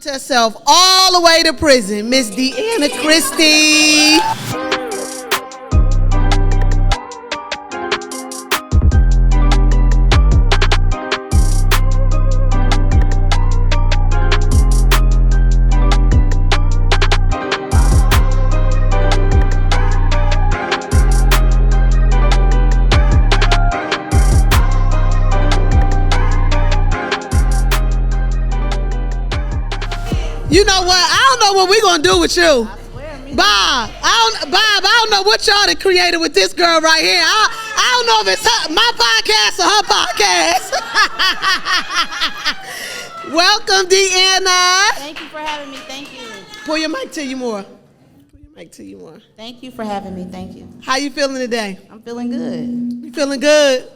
walked herself all the way to prison, Miss Deanna Christie. You know what? I don't know what we're going to do with you. Bob, I don't know what y'all done created with this girl right here. I don't know if it's my podcast or her podcast. Welcome, Deanna. Thank you for having me. Thank you. Pull your mic to you more. Thank you for having me. Thank you. How you feeling today? I'm feeling good. You feeling good?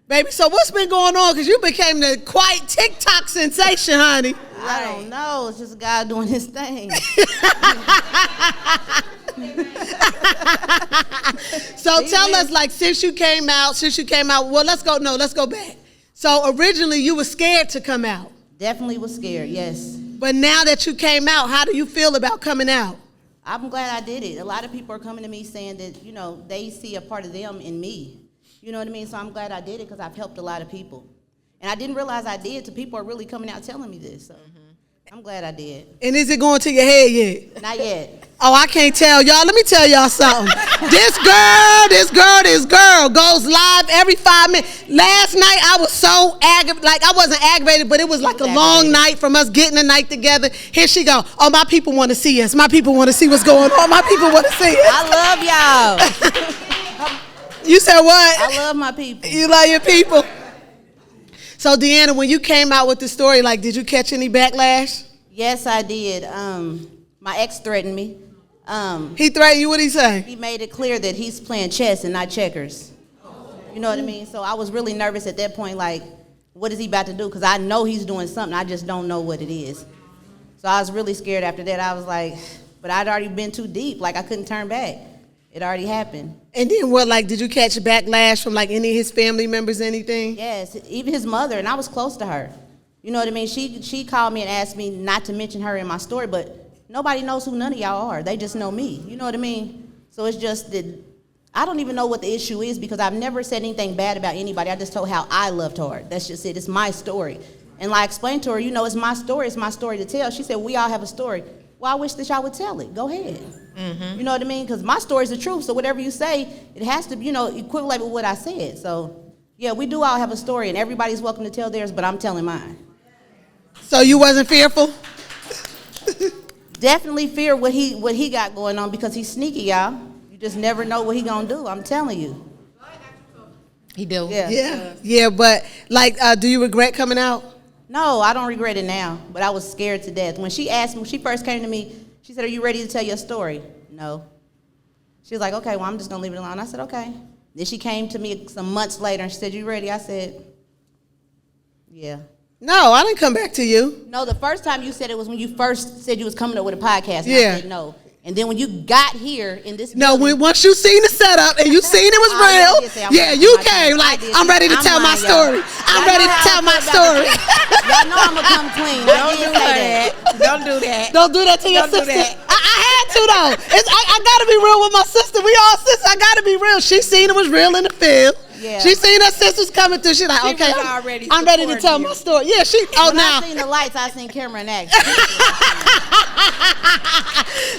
Baby, so what's been going on? Because you became the quite TikTok sensation, honey. I don't know. It's just God doing his thing. So tell us, like, since you came out, well, let's go back. So originally you were scared to come out. Definitely was scared, yes. But now that you came out, how do you feel about coming out? I'm glad I did it. A lot of people are coming to me saying that, you know, they see a part of them in me. You know what I mean? So I'm glad I did it because I've helped a lot of people. And I didn't realize I did till people are really coming out telling me this. So I'm glad I did. And is it going to your head yet? Not yet. Oh, I can't tell y'all. Let me tell y'all something. This girl goes live every 5 minutes. Last night I was so aggravated. Like, I wasn't aggravated, but it was like a long night from us getting the night together. Here she go. Oh, my people want to see us. My people want to see what's going on. My people want to see us. I love y'all. You said what? I love my people. You love your people? So, Deanna, when you came out with the story, like, did you catch any backlash? Yes, I did. My ex threatened me. He threatened you? What'd he say? He made it clear that he's playing chess and not checkers. You know what I mean? So I was really nervous at that point, like, what is he about to do? Because I know he's doing something. I just don't know what it is. So I was really scared after that. I was like, but I'd already been too deep. Like, I couldn't turn back. It already happened. And then what, like, did you catch backlash from, like, any of his family members, anything? Yes, even his mother, and I was close to her. You know what I mean? She called me and asked me not to mention her in my story, but nobody knows who none of y'all are. They just know me. You know what I mean? So it's just that I don't even know what the issue is because I've never said anything bad about anybody. I just told how I loved hard. That's just it. It's my story. And like I explained to her, you know, it's my story to tell. She said, we all have a story. Well, I wish that y'all would tell it. Go ahead. You know what I mean? Because my story's the truth. So whatever you say, it has to, you know, equivalent with what I said. So, yeah, we do all have a story, and everybody's welcome to tell theirs, but I'm telling mine. So you wasn't fearful? Definitely fear what he got going on because he's sneaky, y'all. You just never know what he gonna do. I'm telling you. He do. Yeah, but, like, do you regret coming out? No, I don't regret it now, but I was scared to death. When she first came to me, she said, are you ready to tell your story? No. She was like, okay, well, I'm just going to leave it alone. I said, okay. Then she came to me some months later, and she said, you ready? I said, yeah. No, I didn't come back to you. No, the first time you said it was when you first said you was coming up with a podcast, and yeah. I said no. And then when you got here in this building, once you seen the setup and you seen it was real, you came like, I'm ready to tell my story. I'm ready to tell my story. Y'all know I'm going to come clean. Don't do that. Don't do that. Don't do that to your sister. I had to, though. I got to be real with my sister. We all sisters. I got to be real. She seen it was real in the field. Yeah. She seen her sisters coming through. She like, okay, I'm ready to tell my story. Yeah, when I seen the lights, I seen camera and action.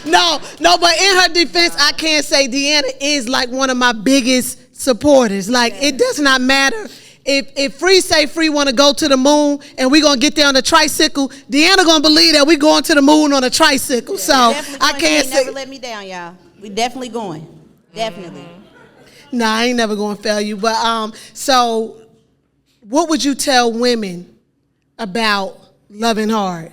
No, but in her defense, I can say Deanna is like one of my biggest supporters. Like, it does not matter. If Free say Free want to go to the moon and we going to get there on a tricycle, Deanna going to believe that we going to the moon on a tricycle. Yeah, so I can't say. Never let me down, y'all. We definitely going. Definitely. Nah, I ain't never going to fail you. But so what would you tell women about loving hard?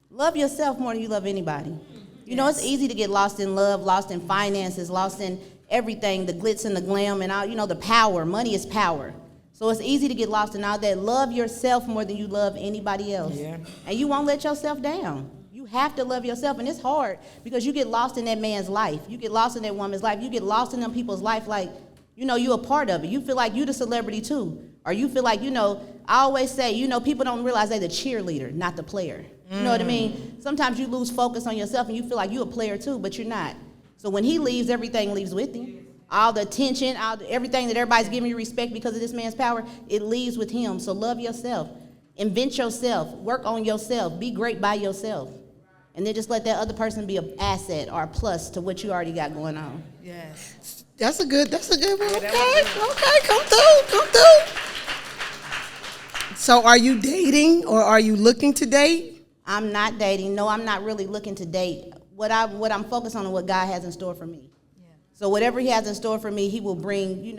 Love yourself more than you love anybody. You know, it's easy to get lost in love, lost in finances, lost in everything, the glitz and the glam and all, you know, the power. Money is power. So it's easy to get lost in all that. Love yourself more than you love anybody else. Yeah. And you won't let yourself down. You have to love yourself, and it's hard because you get lost in that man's life. You get lost in that woman's life. You get lost in them people's life like, you know, you're a part of it. You feel like you're the celebrity too. Or you feel like, you know, I always say, you know, people don't realize they're the cheerleader, not the player. You know what I mean? Sometimes you lose focus on yourself and you feel like you're a player too, but you're not. So when he leaves, everything leaves with him. All the attention, everything that everybody's giving you respect because of this man's power, it leaves with him. So love yourself. Invent yourself. Work on yourself. Be great by yourself. And then just let that other person be an asset or a plus to what you already got going on. Yes. That's a good one. Okay, come through. So are you dating or are you looking to date? I'm not dating. No, I'm not really looking to date. What I'm focused on is what God has in store for me. Yeah. So whatever he has in store for me, he will bring,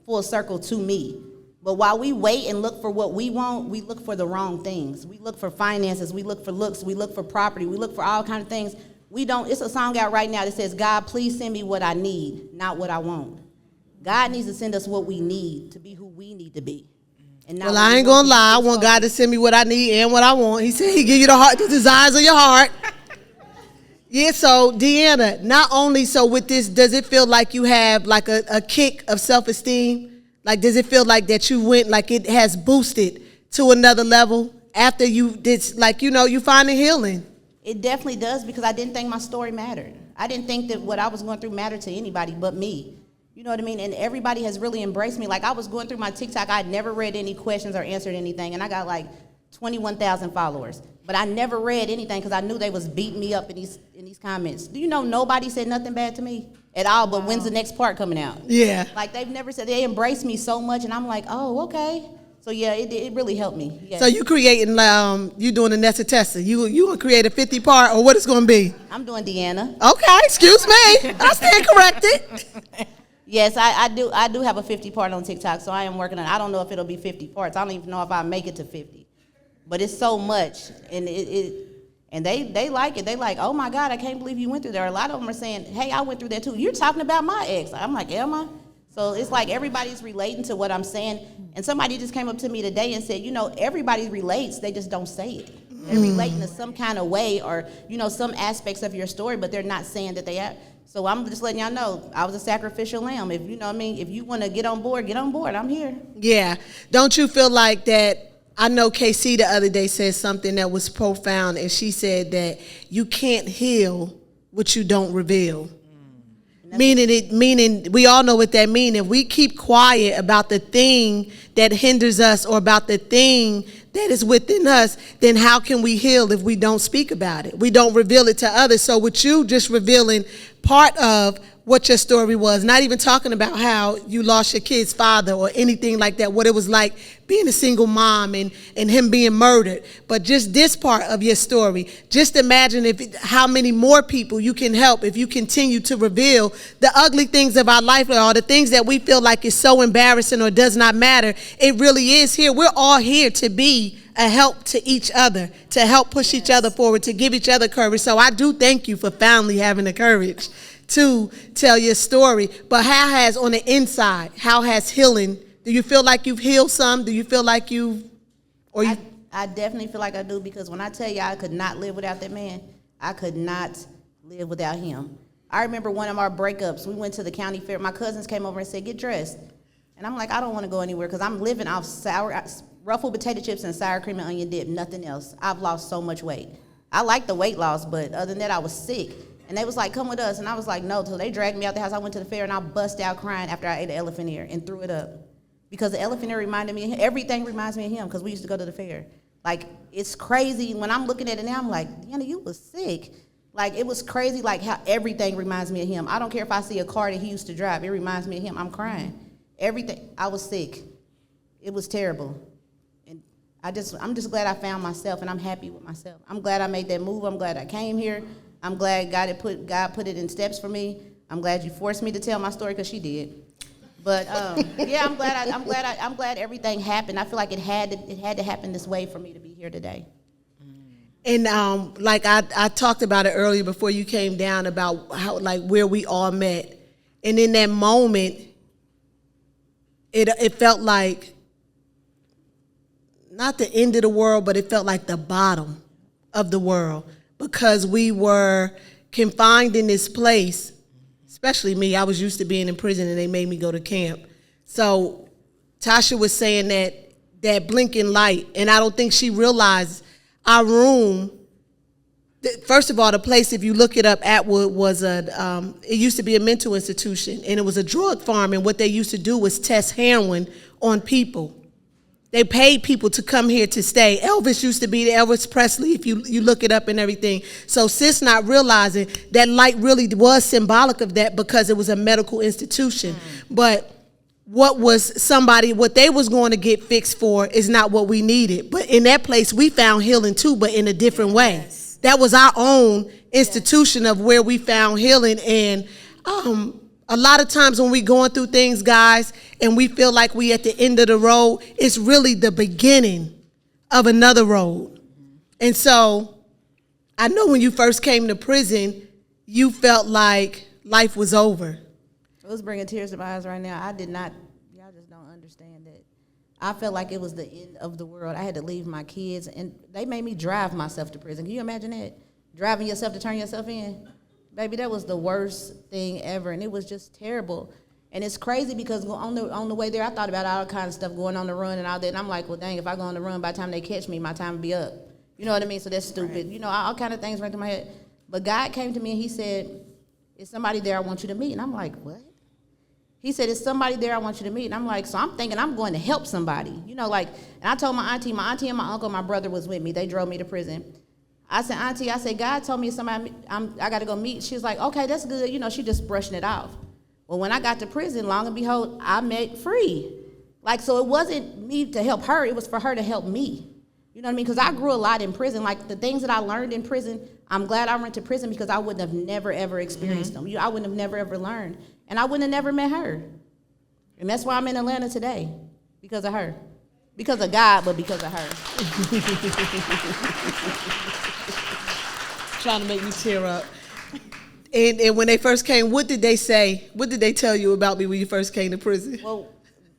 full circle to me. But while we wait and look for what we want, we look for the wrong things. We look for finances, we look for looks, we look for property, we look for all kinds of things. It's a song out right now that says, God, please send me what I need, not what I want. God needs to send us what we need to be who we need to be. And well, I ain't gonna lie, I want God to send me what I need and what I want. He said he give you the desires of your heart. Yeah, so Deanna, not only so with this, does it feel like you have like a kick of self-esteem? Like, does it feel like that you went, like it has boosted to another level after you did, like, you find the healing? It definitely does because I didn't think my story mattered. I didn't think that what I was going through mattered to anybody but me. You know what I mean? And everybody has really embraced me. Like, I was going through my TikTok. I'd never read any questions or answered anything, and I got like 21,000 followers. But I never read anything because I knew they was beating me up in these comments. Do you know nobody said nothing bad to me at all, but when's the next part coming out? Yeah. Like, they've never said, they embraced me so much, and I'm like, oh, okay. So, yeah, it really helped me. Yeah. So you creating, you doing a Nessa Tessa. You gonna create a 50-part, or what it's gonna be? I'm doing Deanna. Okay, excuse me. I stand corrected. Yes, I do have a 50-part on TikTok, so I am working on it. I don't know if it'll be 50 parts. I don't even know if I'll make it to 50. But it's so much, and and they like it. They like, oh my God, I can't believe you went through there. A lot of them are saying, hey, I went through that too. You're talking about my ex. I'm like, am I? So it's like everybody's relating to what I'm saying. And somebody just came up to me today and said, everybody relates, they just don't say it. They're relating to some kind of way or, some aspects of your story, but they're not saying that they are. So I'm just letting y'all know, I was a sacrificial lamb. If if you want to get on board, I'm here. Yeah. Don't you feel like that? I know KC the other day said something that was profound, and she said that you can't heal what you don't reveal. Meaning we all know what that means. If we keep quiet about the thing that hinders us or about the thing that is within us, then how can we heal if we don't speak about it? We don't reveal it to others. So with you just revealing part of what your story was, not even talking about how you lost your kid's father or anything like that, what it was like being a single mom and him being murdered, but just this part of your story. Just imagine how many more people you can help if you continue to reveal the ugly things of our life or the things that we feel like is so embarrassing or does not matter. It really is here. We're all here to be a help to each other, to help push each other forward, to give each other courage. So I do thank you for finally having the courage to tell your story. But how has on the inside, how has healing, do you feel like you've healed some? Do you feel like I definitely feel like I do, because when I tell you I could not live without that man, I could not live without him. I remember one of our breakups, we went to the county fair. My cousins came over and said, get dressed. And I'm like, I don't want to go anywhere because I'm living off ruffled potato chips and sour cream and onion dip, nothing else. I've lost so much weight. I like the weight loss, but other than that, I was sick. And they was like, come with us. And I was like, no. So they dragged me out the house. I went to the fair, and I bust out crying after I ate an elephant ear and threw it up. Because the elephant ear reminded me of him. Everything reminds me of him because we used to go to the fair. Like, it's crazy. When I'm looking at it now, I'm like, Deanna, you was sick. Like, it was crazy, like, how everything reminds me of him. I don't care if I see a car that he used to drive. It reminds me of him. I'm crying. Everything. I was sick. It was terrible. And I'm just glad I found myself, and I'm happy with myself. I'm glad I made that move. I'm glad I came here. I'm glad God put it in steps for me. I'm glad you forced me to tell my story, because she did. But yeah, I'm glad everything happened. I feel like it had to happen this way for me to be here today. And like I talked about it earlier before you came down about how, like, where we all met, and in that moment, it felt like not the end of the world, but it felt like the bottom of the world, because we were confined in this place. Especially me, I was used to being in prison, and they made me go to camp. So Tasha was saying that blinking light, and I don't think she realized our room First of all, the place, if you look it up, Atwood was it used to be a mental institution, and it was a drug farm, and what they used to do was test heroin on people. They paid people to come here to stay. Elvis used to be there, Elvis Presley, if you look it up and everything. So sis not realizing that light really was symbolic of that because it was a medical institution. But what they was going to get fixed for is not what we needed. But in that place, we found healing too, but in a different way. That was our own institution of where we found healing. And a lot of times when we going through things, guys, and we feel like we at the end of the road, it's really the beginning of another road. And so I know when you first came to prison, you felt like life was over. It was bringing tears to my eyes right now. I did not, y'all just don't understand that. I felt like it was the end of the world. I had to leave my kids, and they made me drive myself to prison. Can you imagine that? Driving yourself to turn yourself in? Baby, that was the worst thing ever, and it was just terrible. And it's crazy because on the way there, I thought about all kinds of stuff, going on the run and all that, and I'm like, well, dang, if I go on the run, by the time they catch me, my time will be up. You know what I mean? So that's stupid. Right. You know, all kind of things ran through my head. But God came to me, and he said, is somebody there I want you to meet? And I'm like, what? He said, is somebody there I want you to meet? And I'm like, so I'm thinking I'm going to help somebody. You know, like, and I told my auntie and my uncle, my brother was with me. They drove me to prison. I said, auntie, God told me somebody I got to go meet. She was like, okay, that's good. You know, she just brushing it off. Well, when I got to prison, long and behold, I met Free. Like, so it wasn't me to help her. It was for her to help me. You know what I mean? Because I grew a lot in prison. Like, the things that I learned in prison, I'm glad I went to prison because I wouldn't have never, ever experienced them. I wouldn't have never, ever learned. And I wouldn't have never met her. And that's why I'm in Atlanta today, because of her. Because of God, but because of her. Trying to make me tear up. And when they first came, what did they say? What did they tell you about me when you first came to prison? Well,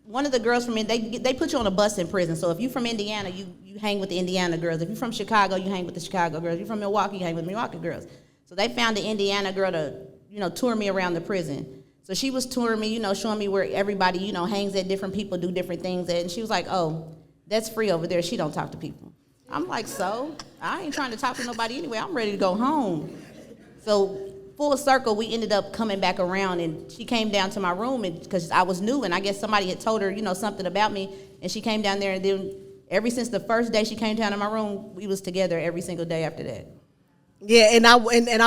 one of the girls from they put you on a bus in prison. So if you're from Indiana, you hang with the Indiana girls. If you're from Chicago, you hang with the Chicago girls. If you're from Milwaukee, you hang with the Milwaukee girls. So they found the Indiana girl to, tour me around the prison. So she was touring me, showing me where everybody, hangs at, different people do different things at. And she was like, oh, that's Free over there. She don't talk to people. I'm like, so? I ain't trying to talk to nobody anyway. I'm ready to go home. So full circle, we ended up coming back around, and she came down to my room because I was new, and I guess somebody had told her, something about me, and she came down there, and then ever since the first day she came down to my room, we was together every single day after that. Yeah, and I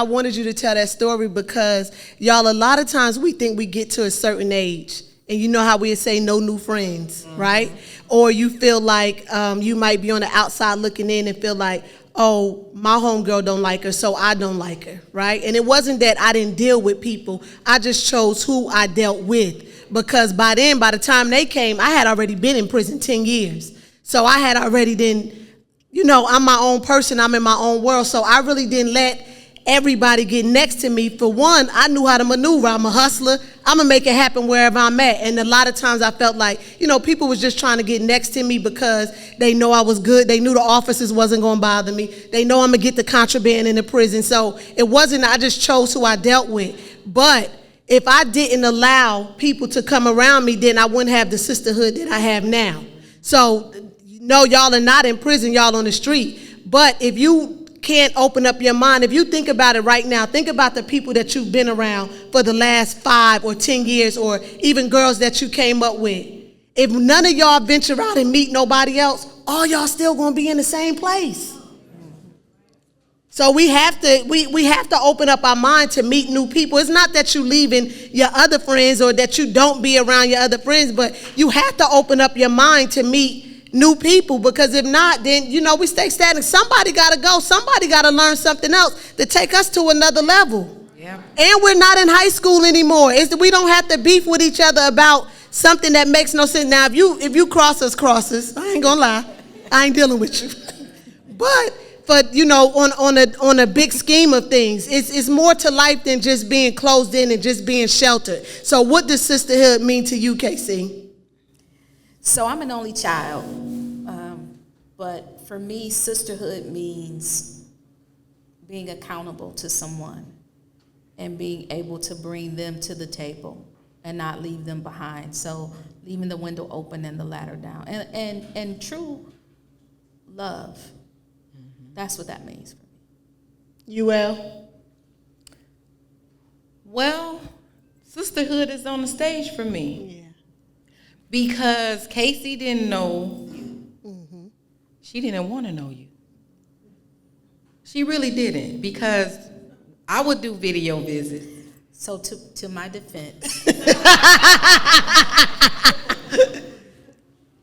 wanted you to tell that story because, y'all, a lot of times we think we get to a certain age, and you know how we say no new friends, right? Or you feel like you might be on the outside looking in and feel like, oh, my homegirl don't like her, so I don't like her, right? And it wasn't that I didn't deal with people. I just chose who I dealt with because by the time they came, I had already been in prison 10 years. So I had already I'm my own person. I'm in my own world. So I really didn't let everybody get next to me. For one, I knew how to maneuver. I'm a hustler. I'm going to make it happen wherever I'm at. And a lot of times I felt like, people was just trying to get next to me because they know I was good. They knew the officers wasn't going to bother me. They know I'm going to get the contraband in the prison. So it wasn't, I just chose who I dealt with. But if I didn't allow people to come around me, then I wouldn't have the sisterhood that I have now. So, no, y'all are not in prison, y'all on the street. But if you can't open up your mind, if you think about it right now, think about the people that you've been around for the last 5 or 10 years, or even girls that you came up with. If none of y'all venture out and meet nobody else, all y'all still gonna be in the same place. So we have to open up our mind to meet new people. It's not that you leaving your other friends or that you don't be around your other friends, but you have to open up your mind to meet new people, because if not, then, we stay stagnant. Somebody got to go. Somebody got to learn something else to take us to another level. Yeah. And we're not in high school anymore. We don't have to beef with each other about something that makes no sense. Now, if you cross us, I ain't going to lie. I ain't dealing with you. But on a big scheme of things, it's more to life than just being closed in and just being sheltered. So what does sisterhood mean to you, Casey? So I'm an only child, but for me, sisterhood means being accountable to someone and being able to bring them to the table and not leave them behind. So leaving the window open and the ladder down. And true love, that's what that means for me. UL? Well, sisterhood is on the stage for me. Yeah. Because Casey didn't know you. Mm-hmm. She didn't want to know you. She really didn't, because I would do video visits. So to my defense,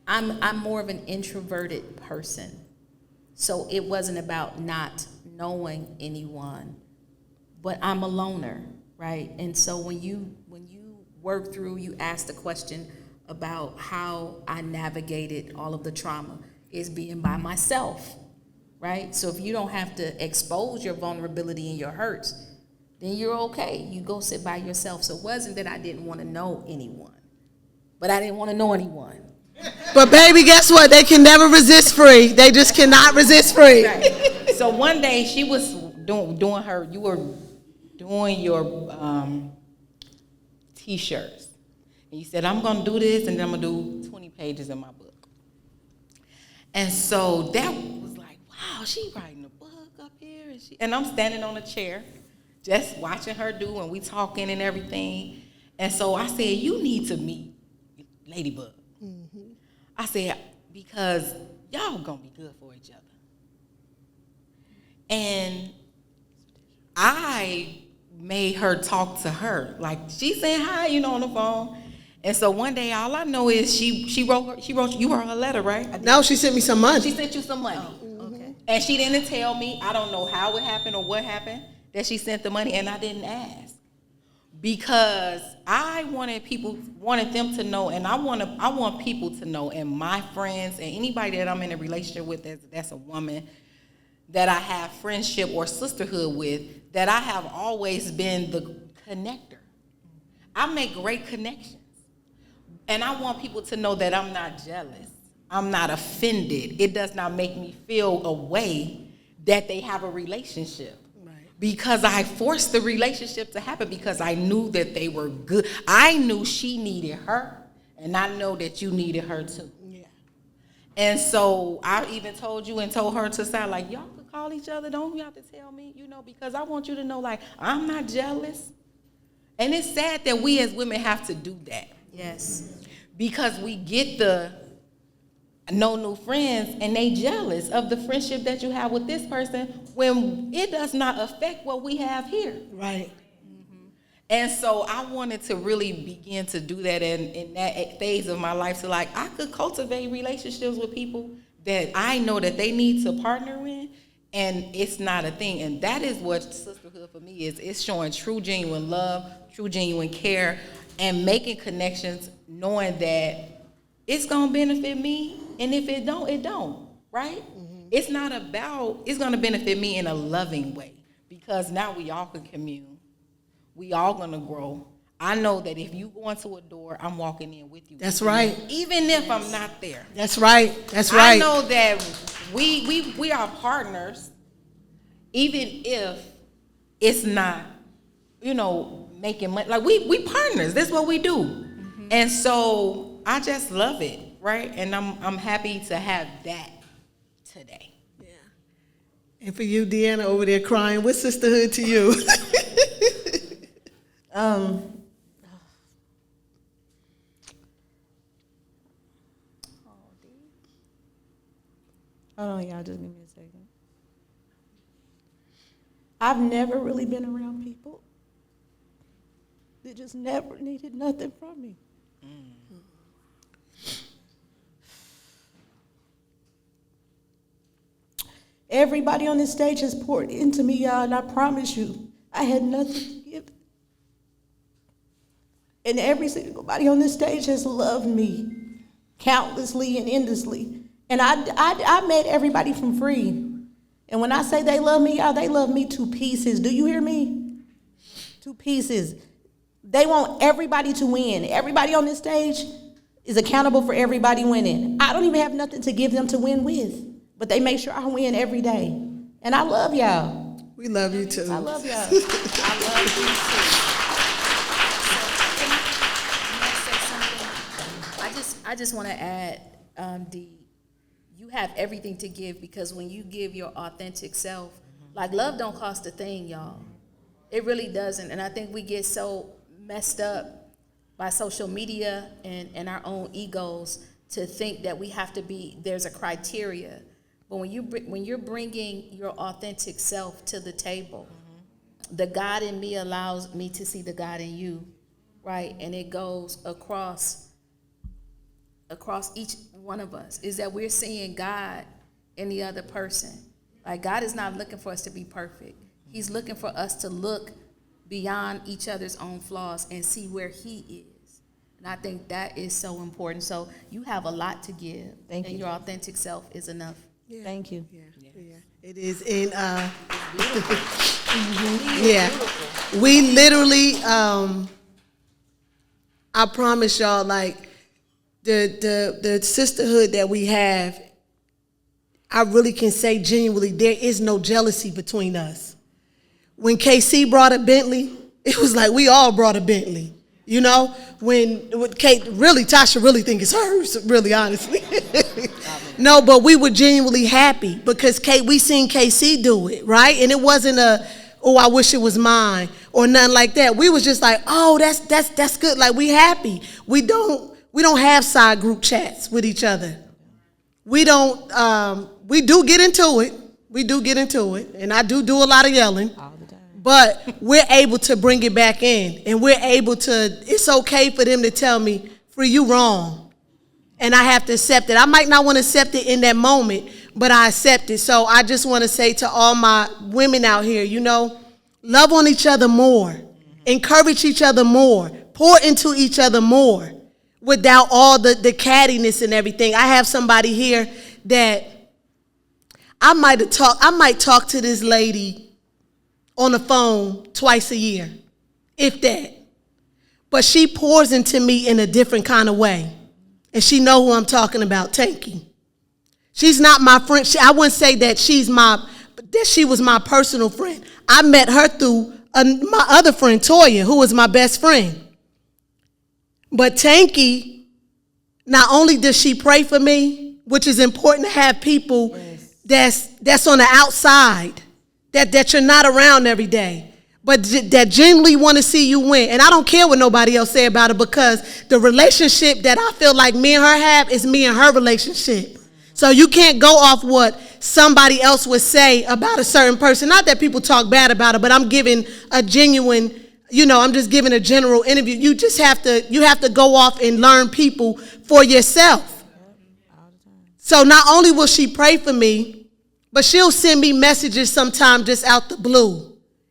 I'm more of an introverted person. So it wasn't about not knowing anyone, but I'm a loner, right? And so when you work through, you ask the question about how I navigated all of the trauma, is being by myself, right? So if you don't have to expose your vulnerability and your hurts, then you're okay. You go sit by yourself. So it wasn't that I didn't want to know anyone, but I didn't want to know anyone. But baby, guess what? They can never resist free. They just cannot resist free. Right. So one day she was doing her, you were doing your T-shirts. And you said, I'm going to do this, and then I'm going to do 20 pages in my book. And so that was like, wow, she writing a book up here. And I'm standing on a chair, just watching her do, and we talking and everything. And so I said, you need to meet Ladybug. Mm-hmm. I said, because y'all going to be good for each other. And I made her talk to her. Like, she's saying hi, on the phone. And so one day, all I know is she wrote you wrote her letter, right? No, she sent me some money. She sent you some money. Oh, okay. And she didn't tell me. I don't know how it happened or what happened that she sent the money, and I didn't ask. Because I wanted them to know, and I want people to know, and my friends and anybody that I'm in a relationship with that's a woman that I have friendship or sisterhood with, that I have always been the connector. I make great connections. And I want people to know that I'm not jealous. I'm not offended. It does not make me feel a way that they have a relationship. Right. Because I forced the relationship to happen because I knew that they were good. I knew she needed her, and I know that you needed her too. Yeah. And so I even told you and told her to say, like, y'all could call each other. Don't you have to tell me, because I want you to know, like, I'm not jealous. And it's sad that we as women have to do that. Yes. Because we get the no new friends and they jealous of the friendship that you have with this person when it does not affect what we have here. Right. Mm-hmm. And so I wanted to really begin to do that in that phase of my life. So like I could cultivate relationships with people that I know that they need to partner in, and it's not a thing. And that is what sisterhood for me is. It's showing true, genuine love, true, genuine care, and making connections, knowing that it's gonna benefit me, and if it don't, it don't, right? Mm-hmm. It's not about, it's gonna benefit me in a loving way, because now we all can commune. We all gonna grow. I know that if you go into a door, I'm walking in with you. That's right. Even if I'm not there. That's right. That's right. I know that we are partners, even if it's not, making money. Like we partners. That's what we do. Mm-hmm. And so I just love it, right? And I'm happy to have that today. Yeah. And for you, Deanna, over there crying, what's sisterhood to you? Hold on, y'all, just give me a second. I've never really been around people that just never needed nothing from me. Everybody on this stage has poured into me, y'all, and I promise you, I had nothing to give. And every single body on this stage has loved me countlessly and endlessly. And I met everybody from free. And when I say they love me, y'all, they love me to pieces. Do you hear me? To pieces. They want everybody to win. Everybody on this stage is accountable for everybody winning. I don't even have nothing to give them to win with, but they make sure I win every day. And I love y'all. We love you too. I love y'all. I love you too. Can I say something? I just want to add, Dee, you have everything to give, because when you give your authentic self, Like, love don't cost a thing, y'all. It really doesn't. And I think we get so messed up by social media and our own egos to think that we have to be, there's a criteria. But when you're bringing your authentic self to the table, the God in me allows me to see the God in you, right? And it goes across each one of us, is that we're seeing God in the other person. Like, God is not looking for us to be perfect. He's looking for us to look beyond each other's own flaws and see where he is. And I think that is so important. So you have a lot to give. Thank you. And your authentic self is enough. Yeah. Thank you. Yeah. It is. And we literally, I promise y'all, like, the sisterhood that we have, I really can say genuinely, there is no jealousy between us. When KC brought a Bentley, it was like we all brought a Bentley. You know, when Kate, really, Tasha really think it's hers, really, honestly. No, but we were genuinely happy because we seen KC do it, right? And it wasn't oh, I wish it was mine or nothing like that. We was just like, oh, that's good. Like, we happy. We don't have side group chats with each other. We don't, we do get into it. We do get into it. And I do a lot of yelling. All the time. But we're able to bring it back in. And we're able to, it's okay for them to tell me, Free, you wrong. And I have to accept it. I might not want to accept it in that moment, but I accept it. So I just want to say to all my women out here, you know, love on each other more. Encourage each other more. Pour into each other more. Without all the cattiness and everything. I have somebody here that I might talk to this lady on the phone twice a year, if that. But she pours into me in a different kind of way. And she know who I'm talking about, Tanky. She's not my friend. I wouldn't say that she was my personal friend. I met her through my other friend, Toya, who was my best friend. But Tanky, not only does she pray for me, which is important to have people that's on the outside, that you're not around every day, but that genuinely want to see you win. And I don't care what nobody else say about it, because the relationship that I feel like me and her have is me and her relationship. So you can't go off what somebody else would say about a certain person. Not that people talk bad about it, but I'm giving a genuine, I'm just giving a general interview. You have to go off and learn people for yourself. So not only will she pray for me, but she'll send me messages sometimes just out the blue.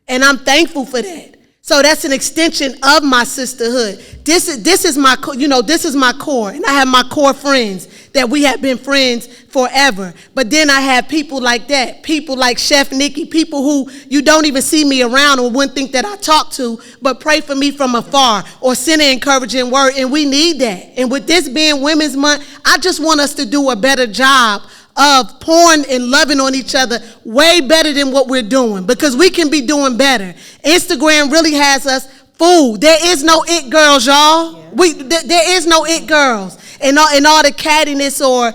And I'm thankful for that. So that's an extension of my sisterhood. This is my core. And I have my core friends that we have been friends forever. But then I have people like that, people like Chef Nikki, people who you don't even see me around or wouldn't think that I talk to, but pray for me from afar or send an encouraging word. And we need that. And with this being Women's Month, I just want us to do a better job of pouring and loving on each other way better than what we're doing, because we can be doing better. Instagram really has us fooled. There is no it girls, y'all. There is no it girls. And all the cattiness or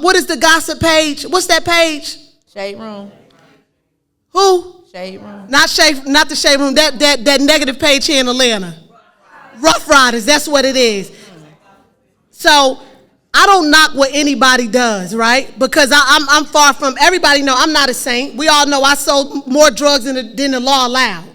what is the gossip page? What's that page? Shade Room. Who? Shade Room. Not the Shade Room. That negative page here in Atlanta. Rough Riders. That's what it is. So I don't knock what anybody does, right? Because I'm far from, everybody know I'm not a saint. We all know I sold more drugs than the law allowed.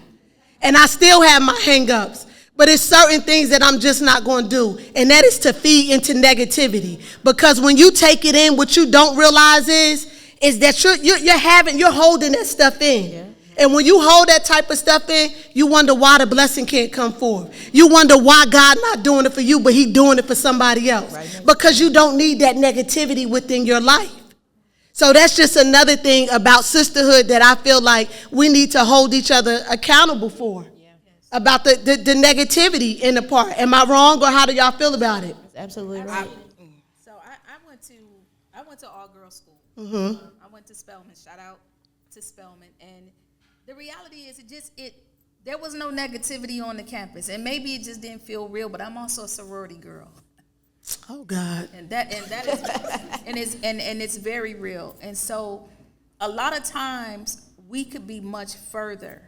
And I still have my hang-ups. But it's certain things that I'm just not going to do. And that is to feed into negativity. Because when you take it in, what you don't realize is that you're holding that stuff in. Yeah. And when you hold that type of stuff in, you wonder why the blessing can't come forth. You wonder why God not doing it for you, but he doing it for somebody else. Right. Because you don't need that negativity within your life. So that's just another thing about sisterhood that I feel like we need to hold each other accountable for. Yeah. About the negativity in the part. Am I wrong, or how do y'all feel about it? That's absolutely right. So I went to all girls school. Mm-hmm. I went to Spelman. Shout out to Spelman. And the reality is there was no negativity on the campus, and maybe it just didn't feel real, but I'm also a sorority girl. Oh God. And that is and it's very real. And so a lot of times we could be much further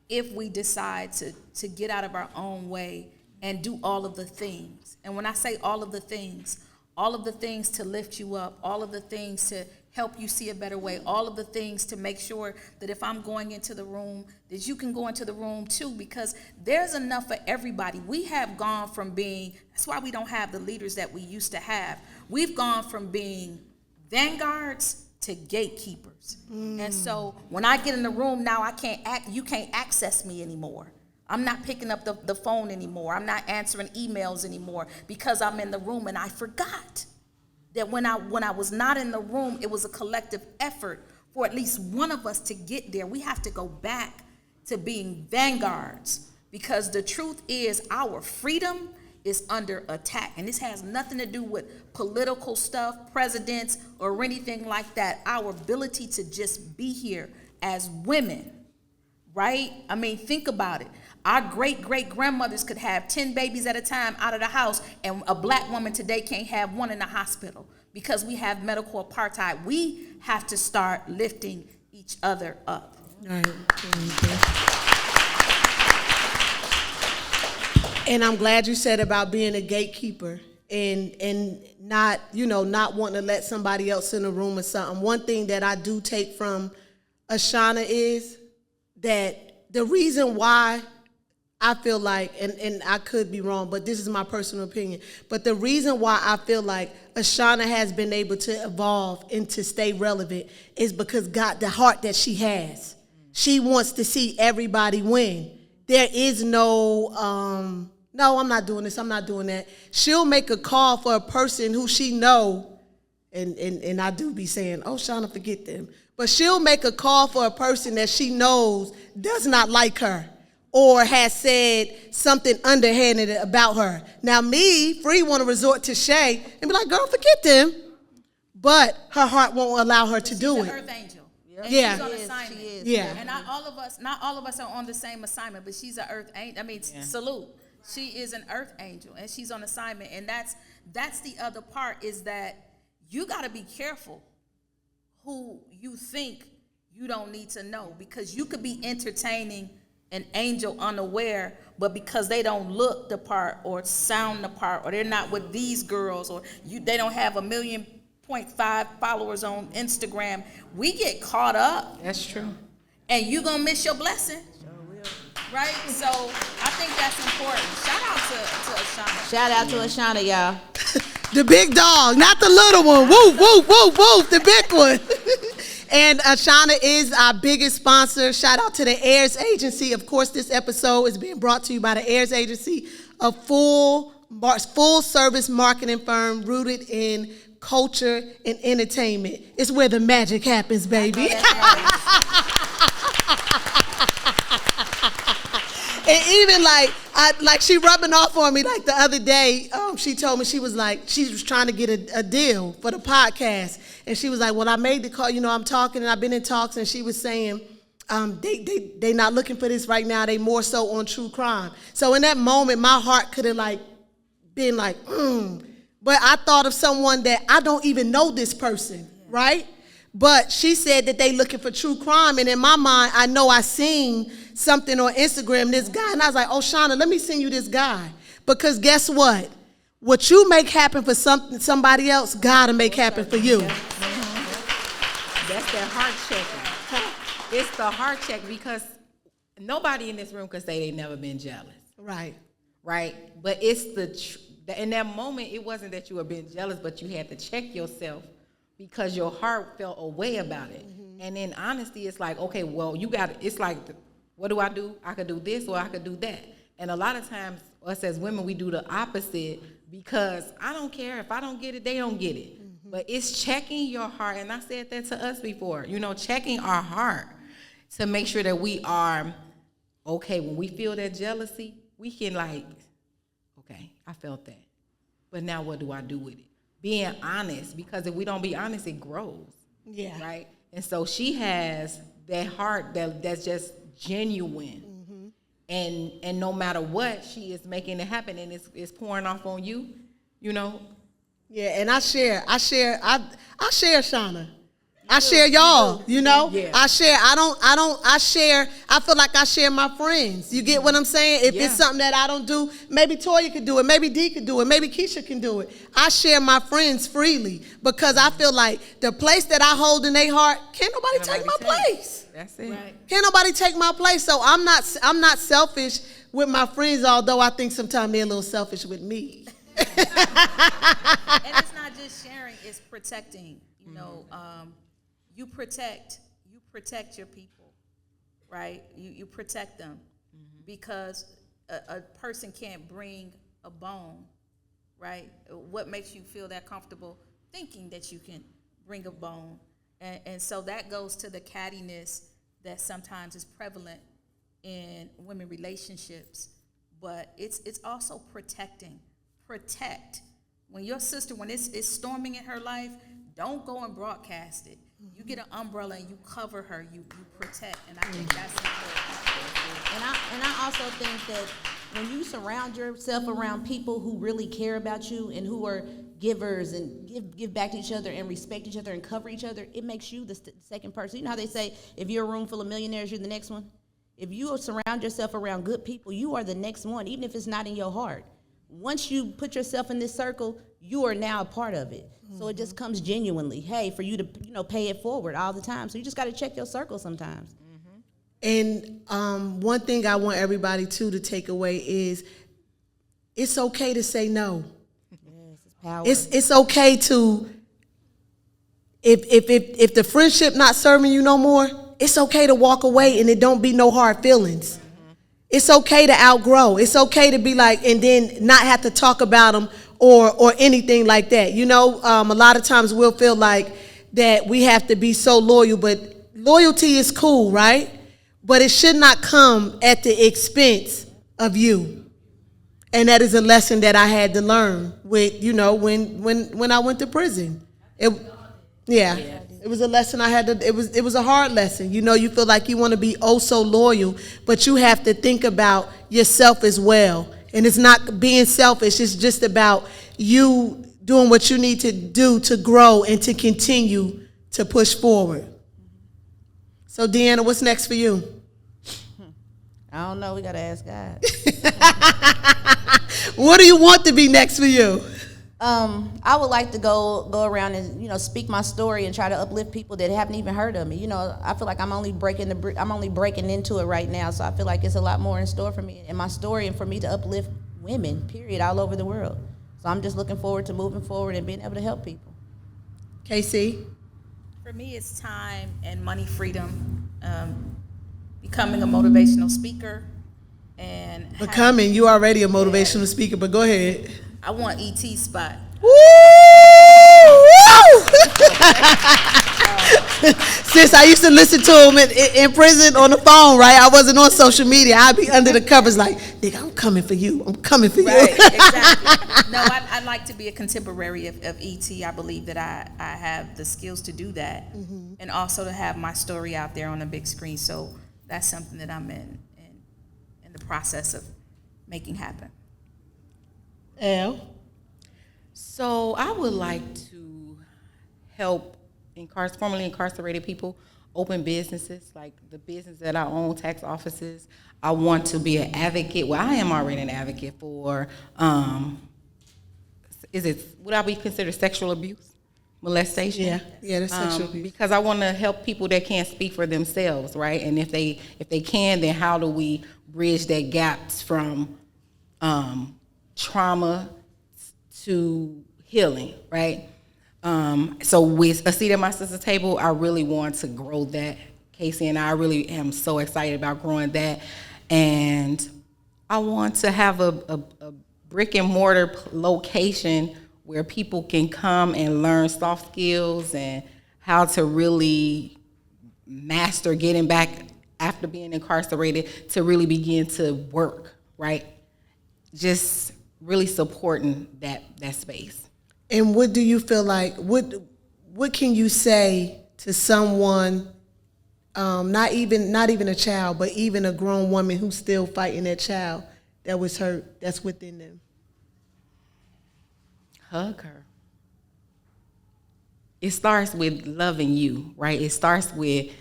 if we decide to get out of our own way and do all of the things. And when I say all of the things to lift you up, all of the things to help you see a better way, all of the things to make sure that if I'm going into the room, that you can go into the room too, because there's enough for everybody. We have gone from being, that's why we don't have the leaders that we used to have. We've gone from being vanguards to gatekeepers. And so when I get in the room now, you can't access me anymore. I'm not picking up the phone anymore. I'm not answering emails anymore because I'm in the room. And I forgot that when I was not in the room, it was a collective effort for at least one of us to get there. We have to go back to being vanguards, because the truth is our freedom is under attack. And this has nothing to do with political stuff, presidents, or anything like that. Our ability to just be here as women, right? I mean, think about it. Our great-great-grandmothers could have 10 babies at a time out of the house, and a black woman today can't have one in the hospital because we have medical apartheid. We have to start lifting each other up. Right. And I'm glad you said about being a gatekeeper and not wanting to let somebody else in the room or something. One thing that I do take from Ashana is that the reason why I feel like, and I could be wrong, but this is my personal opinion, but the reason why I feel like Ashana has been able to evolve and to stay relevant is because God, the heart that she has. She wants to see everybody win. There is no, I'm not doing this, I'm not doing that. She'll make a call for a person who she know, and I do be saying, oh, Shauna, forget them. But she'll make a call for a person that she knows does not like her or has said something underhanded about her. Now me, Free, want to resort to Shay and be like, girl, forget them. But her heart won't allow her to do it. She's an earth angel. And Yeah. she's on assignment. She is. Yeah. And not all of us are on the same assignment, but she's an earth angel. I mean, salute. She is an earth angel, and she's on assignment. And that's the other part, is that you got to be careful who you think you don't need to know, because you could be entertaining an angel unaware, but because they don't look the part or sound the part, or they're not with these girls, or they don't have 1.5 million followers on Instagram, we get caught up. That's true. And you gonna miss your blessing. Sure will. Right? So I think that's important. Shout out to Ashana. Shout out to Ashana, y'all. The big dog, not the little one. Woof, woof, woof, woof, the big one. And Ashana is our biggest sponsor. Shout out to the Heirs Agency. Of course, this episode is being brought to you by the Heirs Agency, a full-service marketing firm rooted in culture and entertainment. It's where the magic happens, baby. And even like she rubbing off on me like the other day. She told me she was trying to get a deal for the podcast, and she was like, "Well, I made the call. I'm talking, and I've been in talks." And she was saying, "They not looking for this right now. They more so on true crime." So in that moment, my heart could have been like, but I thought of someone that I don't even know this person, right? But she said that they looking for true crime, and in my mind, I know I seen something on Instagram, this guy, and I was like, oh, Shauna, let me send you this guy. Because guess what? What you make happen for somebody else, God will make happen for you. That's that heart checking. It's the heart check, because nobody in this room could say they've never been jealous. Right. Right? But it's in that moment, it wasn't that you were being jealous, but you had to check yourself because your heart felt a way about it. Mm-hmm. And in honesty, it's like, okay, well, it's like, what do? I could do this or I could do that. And a lot of times, us as women, we do the opposite, because I don't care. If I don't get it, they don't get it. Mm-hmm. But it's checking your heart. And I said that to us before, checking our heart to make sure that we are, okay, when we feel that jealousy, we can okay, I felt that. But now what do I do with it? Being honest, because if we don't be honest, it grows. Yeah. Right? And so she has that heart that's just genuine. Mm-hmm. And no matter what, she is making it happen, and it's pouring off on you, Yeah, and I share Shauna. I share y'all, you know? Yeah. I share. I feel like I share my friends. You get what I'm saying? If it's something that I don't do, maybe Toya could do it, maybe Dee could do it, maybe Keisha can do it. I share my friends freely because I feel like the place that I hold in their heart, can't nobody take my place. That's it. Right. Can't nobody take my place. So I'm not selfish with my friends, although I think sometimes they're a little selfish with me. And it's not just sharing, it's protecting. You know, you protect your people, right? You protect them because a person can't bring a bone, right? What makes you feel that comfortable thinking that you can bring a bone? And so that goes to the cattiness that sometimes is prevalent in women relationships, but it's also protecting. Protect. When your sister, when it's storming in her life, don't go and broadcast it. You get an umbrella and you cover her, you protect, and I think that's important. And I also think that when you surround yourself around people who really care about you and who are givers and give back to each other and respect each other and cover each other, it makes you the second person. You know how they say, if you're a room full of millionaires, you're the next one? If you surround yourself around good people, you are the next one, even if it's not in your heart. Once you put yourself in this circle, you are now a part of it. So it just comes genuinely, hey, for you to pay it forward all the time. So you just got to check your circle sometimes. And one thing I want everybody to take away is it's okay to say no. Yes, it's power. It's okay to if the friendship not serving you no more, it's okay to walk away and it don't be no hard feelings. It's okay to outgrow. It's okay to be like, and then not have to talk about them or anything like that. You know, a lot of times we'll feel like that we have to be so loyal, but loyalty is cool, right? But it should not come at the expense of you. And that is a lesson that I had to learn with, you know, when I went to prison. It was a lesson I had to, it was a hard lesson. You know, you feel like you want to be oh so loyal, but you have to think about yourself as well. And it's not being selfish, it's just about you doing what you need to do to grow and to continue to push forward. So Deanna, what's next for you? I don't know, we got to ask God. What do you want to be next for you? I would like to go around and speak my story and try to uplift people that haven't even heard of me. You know, I feel like I'm only breaking into it right now, so I feel like it's a lot more in store for me and my story, and for me to uplift women, period, all over the world. So I'm just looking forward to moving forward and being able to help people. KC? For me, it's time and money freedom, becoming a motivational speaker, and You already a motivational speaker, but go ahead. I want ET spot. Woo! Sis, I used to listen to him in prison on the phone, right? I wasn't on social media. I'd be under the covers like, nigga, I'm coming for you. I'm coming for you. Right, exactly. No, I'd like to be a contemporary of ET. I believe that I have the skills to do that, and also to have my story out there on a big screen. So that's something that I'm in the process of making happen. Elle? So I would like to help formerly incarcerated people open businesses, like the business that I own, tax offices. I want to be an advocate. Well, I am already an advocate for, would I be considered sexual abuse? Molestation? Yeah, that's sexual abuse. Because I want to help people that can't speak for themselves, right? And if they can, then how do we bridge that gaps from trauma to healing, right? So with a seat at my sister's table, I really want to grow that, Casey, and I really am so excited about growing that. And I want to have a brick and mortar location where people can come and learn soft skills and how to really master getting back after being incarcerated to really begin to work, right? Just really supporting that space. And what do you feel like, what can you say to someone, not even a child, but even a grown woman who's still fighting that child that was hurt, that's within them? Hug her. it starts with loving you, right? It starts with,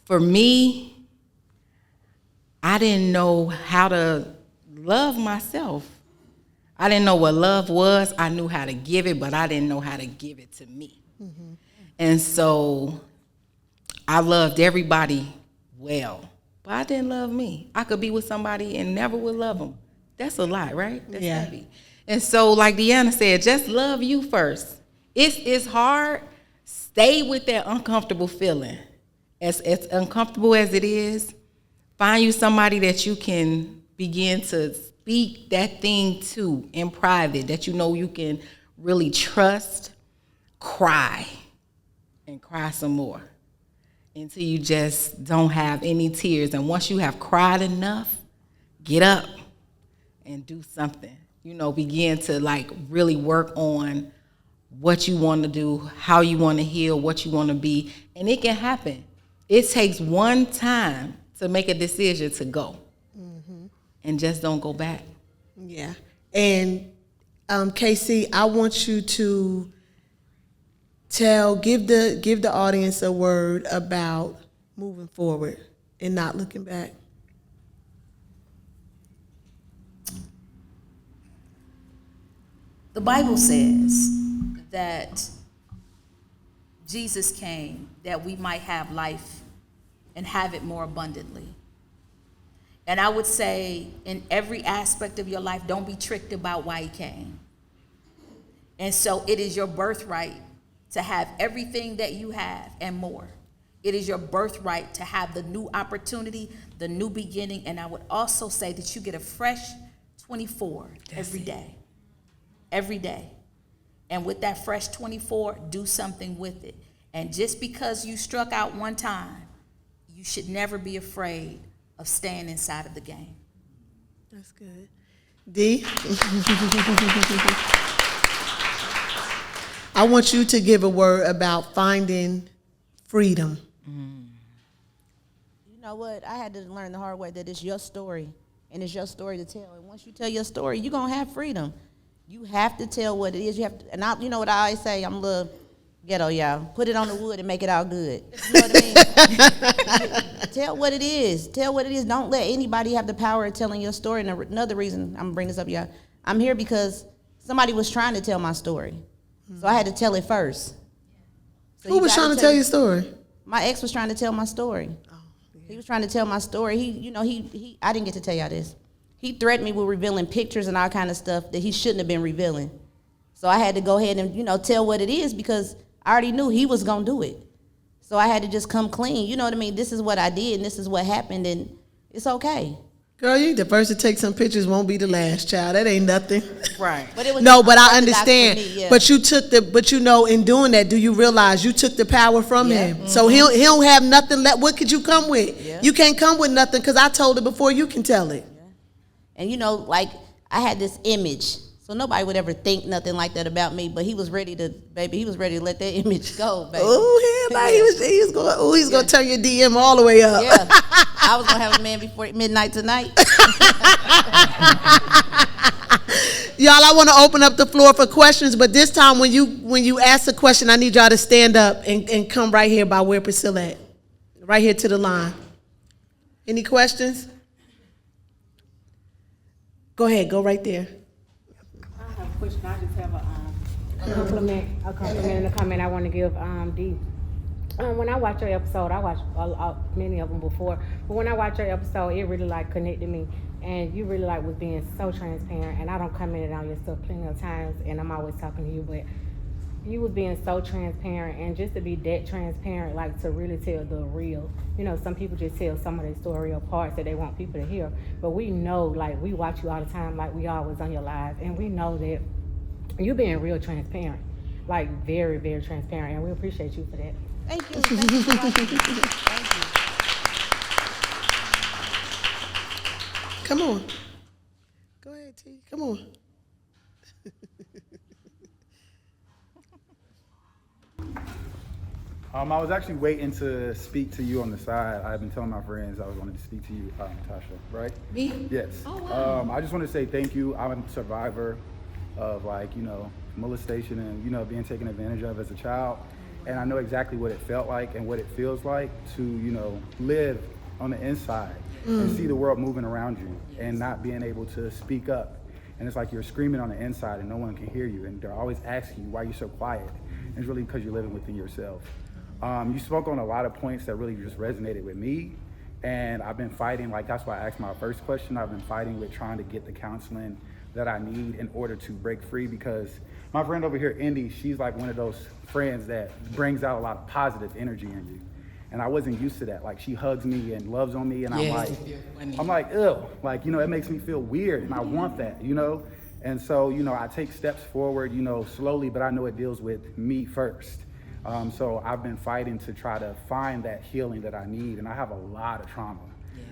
for me, I didn't know how to love myself. I didn't know what love was. I knew how to give it, but I didn't know how to give it to me. Mm-hmm. And so I loved everybody well, but I didn't love me. I could be with somebody and never would love them. That's a lie, right? That's heavy. And so, like Deanna said, just love you first. It's hard. Stay with that uncomfortable feeling. As uncomfortable as it is, find you somebody that you can begin to speak that thing to in private, that you know you can really trust. Cry, and cry some more until you just don't have any tears. And once you have cried enough, get up and do something. Begin to like really work on what you want to do, how you want to heal, what you want to be. And it can happen. It takes one time to make a decision to go. Mm-hmm. And just don't go back. Yeah. And KC, I want you to give the audience a word about moving forward and not looking back. The Bible says that Jesus came that we might have life and have it more abundantly. And I would say in every aspect of your life, don't be tricked about why he came. And so it is your birthright to have everything that you have and more. It is your birthright to have the new opportunity, the new beginning. And I would also say that you get a fresh 24 every day. Every day. And with that fresh 24, do something with it. And just because you struck out one time, you should never be afraid of staying inside of the game. That's good. D? I want you to give a word about finding freedom. You know what? I had to learn the hard way that it's your story, and it's your story to tell. And once you tell your story, you're going to have freedom. You have to tell what it is. You have to, and you know what I always say? I'm a little ghetto, y'all. Put it on the wood and make it all good. You know what I mean? Tell what it is. Tell what it is. Don't let anybody have the power of telling your story. And another reason, I'm going to bring this up, y'all. I'm here because somebody was trying to tell my story. So I had to tell it first. So who was trying to tell your story? My ex was trying to tell my story. Oh, yeah. He was trying to tell my story. He I didn't get to tell y'all this. He threatened me with revealing pictures and all kind of stuff that he shouldn't have been revealing. So I had to go ahead and, tell what it is because I already knew he was going to do it. So I had to just come clean. You know what I mean? This is what I did and this is what happened and it's okay. Girl, you ain't the first to take some pictures, won't be the last, child. That ain't nothing. Right. But it was no, but I understand. Me, yeah. But in doing that, do you realize you took the power from him? Mm-hmm. So he don't have nothing left. What could you come with? Yeah. You can't come with nothing because I told it before you can tell it. And I had this image, so nobody would ever think nothing like that about me. But he was ready to let that image go, baby. Oh, hell, he's gonna turn your DM all the way up. Yeah, I was gonna have a man before midnight tonight. Y'all, I want to open up the floor for questions, but this time when you ask a question, I need y'all to stand up and come right here by where Priscilla at, right here to the line. Any questions? Go ahead, go right there. I have a question. I just have a compliment and a comment I want to give Dee. When I watch your episode, I watched many of them before, but when I watch your episode, it really connected me, and you really was being so transparent. And I don't comment on your stuff plenty of times, and I'm always talking to you, but you was being so transparent, and just to be that transparent, to really tell the real. Some people just tell some of their story or parts that they want people to hear, but we know, we watch you all the time, we always on your live, and we know that you being real transparent, very, very transparent, and we appreciate you for that. Thank you. Thank you. Thank you. Come on. Go ahead, T. Come on. I was actually waiting to speak to you on the side. I've been telling my friends I was going to speak to you, Tasha, right? Me? Yes. Oh, wow. I just want to say thank you. I'm a survivor. of like, you know, molestation and, you know, being taken advantage of as a child. And I know exactly what it felt like and what it feels like to, you know, live on the inside and see the world moving around you and not being able to speak up. And it's like you're screaming on the inside and no one can hear you. And they're always asking you why you're so quiet. And it's really because you're living within yourself. You spoke on a lot of points that really just resonated with me. And I've been fighting, like that's why I asked my first question. I've been fighting with trying to get the counseling that I need in order to break free, because my friend over here, Indy, she's like one of those friends that brings out a lot of positive energy in you. And I wasn't used to that. Like she hugs me and loves on me and I'm like, ew, like, you know, it makes me feel weird and I want that, you know? And so, you know, I take steps forward, you know, slowly, but I know it deals with me first. So I've been fighting to try to find that healing that I need, and I have a lot of trauma.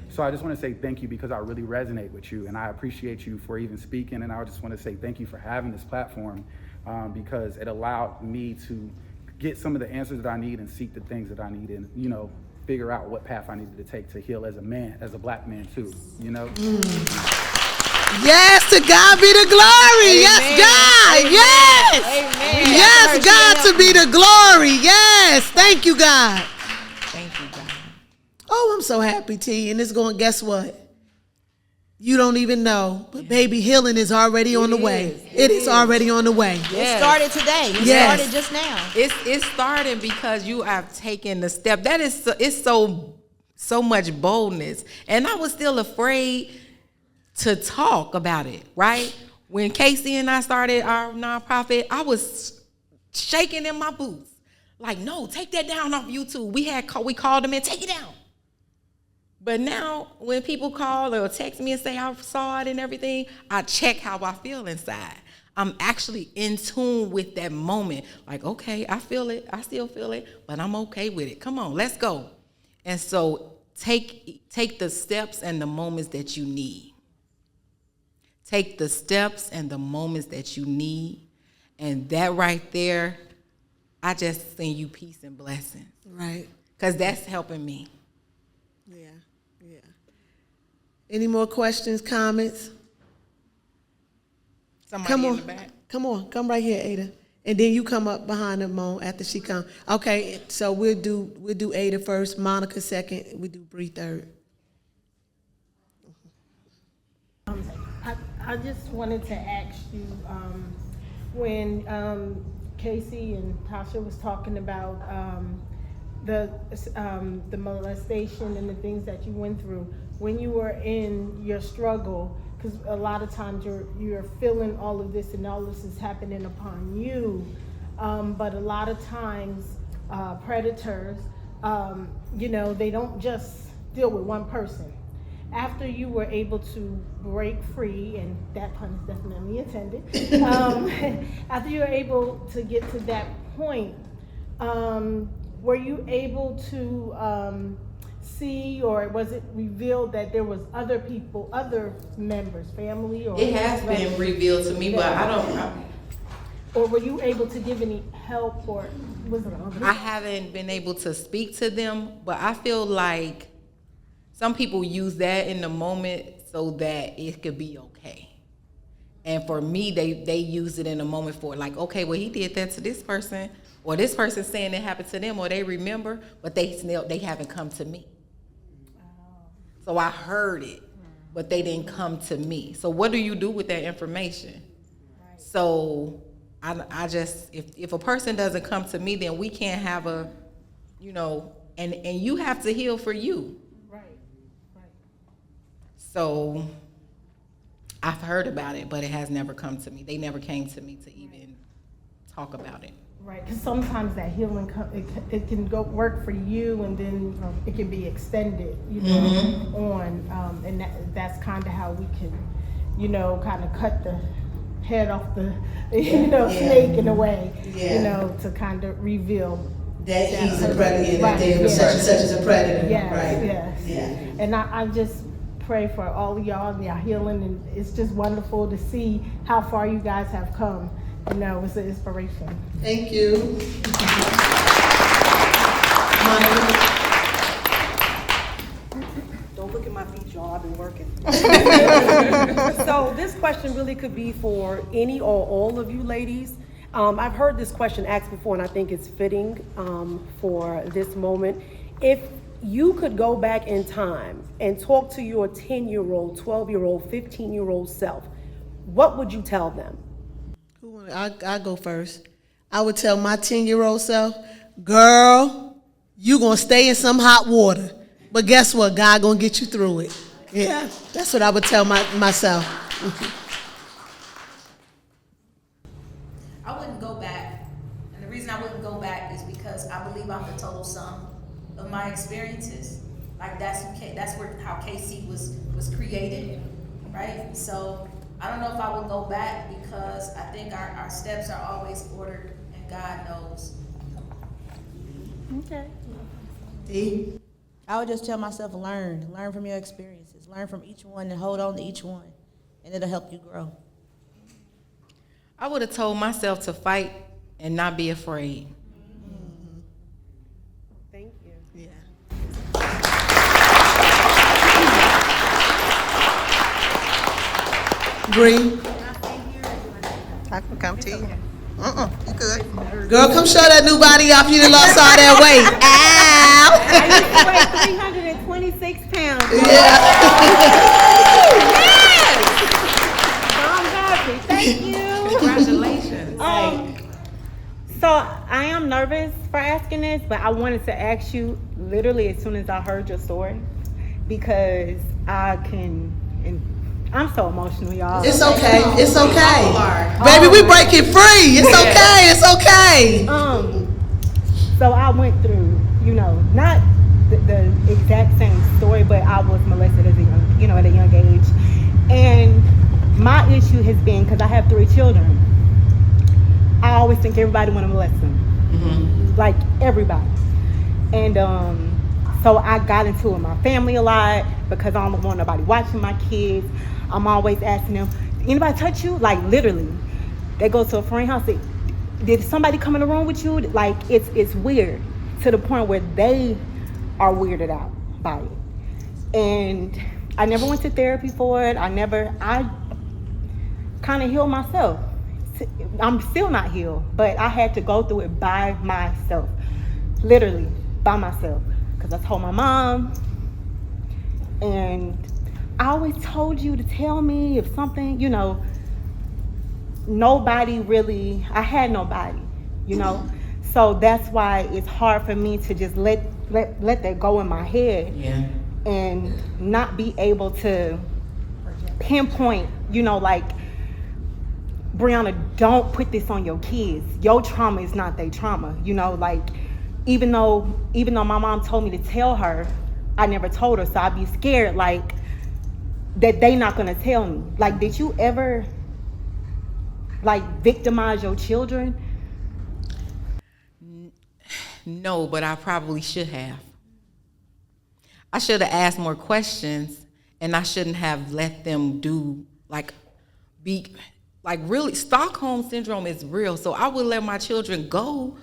So I just want to say thank you because I really resonate with you, and I appreciate you for even speaking, and I just want to say thank you for having this platform because it allowed me to get some of the answers that I need and seek the things that I need and, you know, figure out what path I needed to take to heal as a man, as a black man too, you know? Yes, to God be the glory. Amen. Yes, God. Amen. Yes. Amen. Yes, God to be the glory. Yes. Thank you, God. Thank you, God. Oh, I'm so happy, T. And it's going, guess what? You don't even know, but baby, healing is already on the way. It is already on the way. It started today. It started just now. It's starting because you have taken the step. That is, it's so much boldness. And I was still afraid to talk about it, right? When Casey and I started our nonprofit, I was shaking in my boots. Like, no, take that down off YouTube. We called them in, take it down. But now when people call or text me and say I saw it and everything, I check how I feel inside. I'm actually in tune with that moment. Like, okay, I feel it. I still feel it, but I'm okay with it. Come on, let's go. And so take the steps and the moments that you need. Take the steps and the moments that you need. And that right there, I just send you peace and blessings. Right. Because that's helping me. Yeah, yeah. Any more questions, comments? Somebody Come on. in the back. Come on. Come right here, Ada. And then you come up behind her, Mo, after she come. Okay, so we'll do Ada first, Monica second, we do Bree third. I just wanted to ask you, when Casey and Tasha was talking about the molestation and the things that you went through, when you were in your struggle, because a lot of times you're feeling all of this and all this is happening upon you, but a lot of times predators, you know, they don't just deal with one person. After you were able to break free, and that pun is definitely intended, after you were able to get to that point, were you able to see, or was it revealed that there was other people, other members, family, or It has been revealed to me, but I don't. Or were you able to give any help, or was it other? I haven't been able to speak to them, but I feel like some people use that in the moment so that it could be okay. And for me, they use it in the moment for like, okay, well, he did that to this person, or this person saying it happened to them, or they remember, but they haven't come to me. So I heard it, but they didn't come to me. So what do you do with that information? Right. So I just, if a person doesn't come to me, then we can't have a, you know, and you have to heal for you. So I've heard about it, but it has never come to me. They never came to me to even talk about it. Right, because sometimes that healing, it can work for you, and then it can be extended, you know, on, and that's kind of how we can, you know, kind of cut the head off the, you know, snake in a way, you know, to kind of reveal that he's a predator, that David such and such is a predator, right? Yes. Yeah. And I just pray for all of y'all and your healing, and it's just wonderful to see how far you guys have come. You know, it's an inspiration. Thank you. Don't look at my feet, y'all. I've been working. So this question really could be for any or all of you ladies. I've heard this question asked before, and I think it's fitting for this moment. If you could go back in time and talk to your 10-year-old, 12-year-old, 15-year-old self, what would you tell them? I go first. I would tell my 10-year-old self, girl, you gonna stay in some hot water, but guess what? God gonna get you through it. Yeah, that's what I would tell myself. I wouldn't go back, and the reason I wouldn't go back is because I believe I'm the total sum of my experiences. Like that's where how KC was created, right? So I don't know if I would go back because I think our steps are always ordered, and God knows. Okay. D? I would just tell myself, learn from your experiences, learn from each one and hold on to each one, and it'll help you grow. I would have told myself to fight and not be afraid. Thank you. Yeah. Bree? I can come to you. You good? Girl, come show that new body off. You done lost all that weight. Ow! I used to weigh 326 pounds. Yeah. So I'm happy. Thank you. Congratulations. So I am nervous for asking this, but I wanted to ask you literally as soon as I heard your story, because I'm so emotional, y'all. It's okay. It's okay. Baby, we break it free. It's okay. It's okay. So I went through, not the exact same story, but I was molested as at a young age. And my issue has been, because I have 3 children, I always think everybody want to molest them. Mm-hmm. Like everybody. And so I got into it with my family a lot because I don't want nobody watching my kids. I'm always asking them, anybody touch you? Like literally. They go to a friend's house, did somebody come in the room with you? Like it's weird to the point where they are weirded out by it. And I never went to therapy for it. I kind of healed myself. I'm still not healed, but I had to go through it by myself, literally by myself, because I told my mom, and I always told you to tell me if something, nobody really, I had nobody, so that's why it's hard for me to just let that go in my head. Yeah. And not be able to pinpoint, like, Brianna, don't put this on your kids. Your trauma is not their trauma. Like, even though my mom told me to tell her, I never told her. So I'd be scared, like, that they not gonna tell me. Like, did you ever, like, victimize your children? No, but I probably should have. I should have asked more questions, and I shouldn't have let them really, Stockholm syndrome is real. So I would let my children go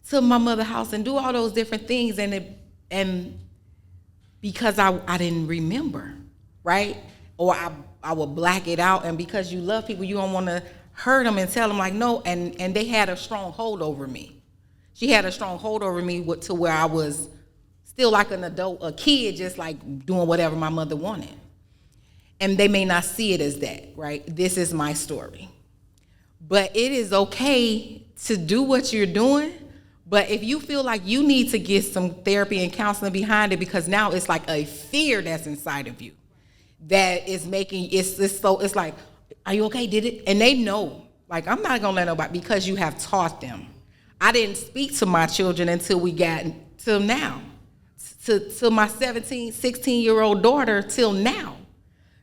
to my mother's house and do all those different things, and because I didn't remember, right? Or I would black it out, and because you love people, you don't want to hurt them and tell them like no, and they had a strong hold over me. She had a strong hold over me to where I was still like an adult, a kid, just like doing whatever my mother wanted. And they may not see it as that, right? This is my story. But it is okay to do what you're doing. But if you feel like you need to get some therapy and counseling behind it, because now it's like a fear that's inside of you that is making it's like, are you okay? Did it? And they know, like, I'm not gonna let nobody, because you have taught them. I didn't speak to my children until we got till now, to my 16-year-old daughter till now.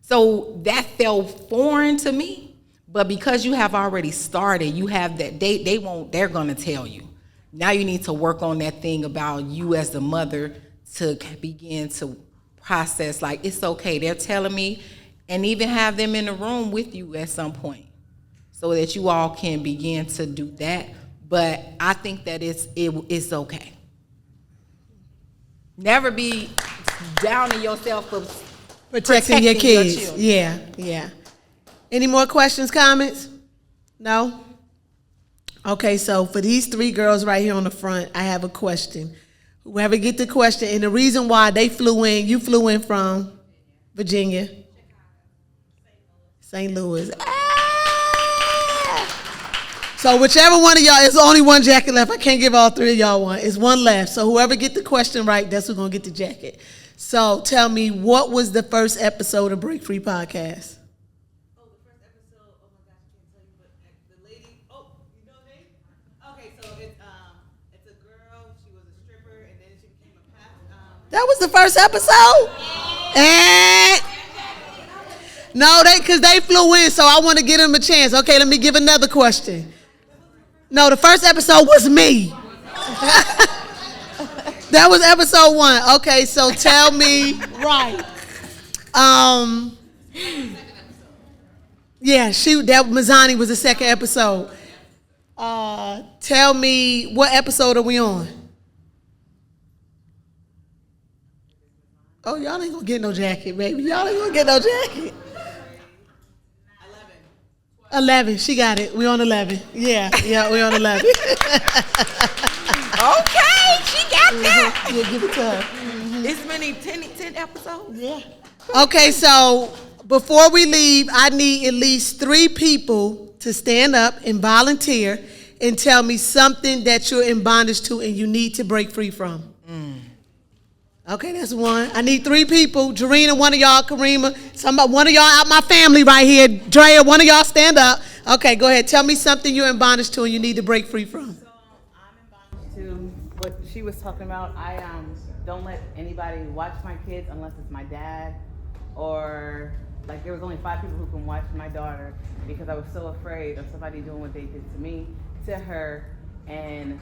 So that felt foreign to me, but because you have already started, you have that, they're gonna tell you. Now you need to work on that thing about you as a mother to begin to process, like, it's okay, they're telling me, and even have them in the room with you at some point so that you all can begin to do that. But I think that it's okay. Never be down on yourself for Protecting your kids. children. Yeah, yeah. Any more questions, comments? No? Okay, so for these 3 girls right here on the front, I have a question. Whoever get the question, and the reason why they flew in, you flew in from Virginia, St. Louis. So whichever one of y'all, it's only one jacket left. I can't give all 3 of y'all one. It's one left. So whoever get the question right, that's who's gonna get the jacket. So tell me, what was the first episode of Break Free Podcast? Oh, the first episode. Oh my gosh, I can't tell you, but the lady. Oh, you know her name? Okay, so it's a girl. She was a stripper, and then she became a pastor. That was the first episode? And no, because they flew in, so I want to give them a chance. Okay, let me give another question. No, the first episode was me. That was episode 1. Okay, so tell me, right. Yeah, that Mazzani was the second episode. Tell me, what episode are we on? Oh, y'all ain't gonna get no jacket, baby. Y'all ain't gonna get no jacket. 11. She got it. We on 11. Yeah, we on 11. Okay, she got that. Yeah, give it to her. It's many 10 episodes. Yeah. Okay, so before we leave, I need at least 3 people to stand up and volunteer and tell me something that you're in bondage to and you need to break free from. Okay, that's 1. I need 3 people. Jarena, one of y'all. Karima, one of y'all out my family right here. Drea, one of y'all stand up. Okay, go ahead. Tell me something you're in bondage to and you need to break free from. So I'm in bondage to what she was talking about. I don't let anybody watch my kids unless it's my dad, or like there was only 5 people who can watch my daughter because I was so afraid of somebody doing what they did to me, to her, and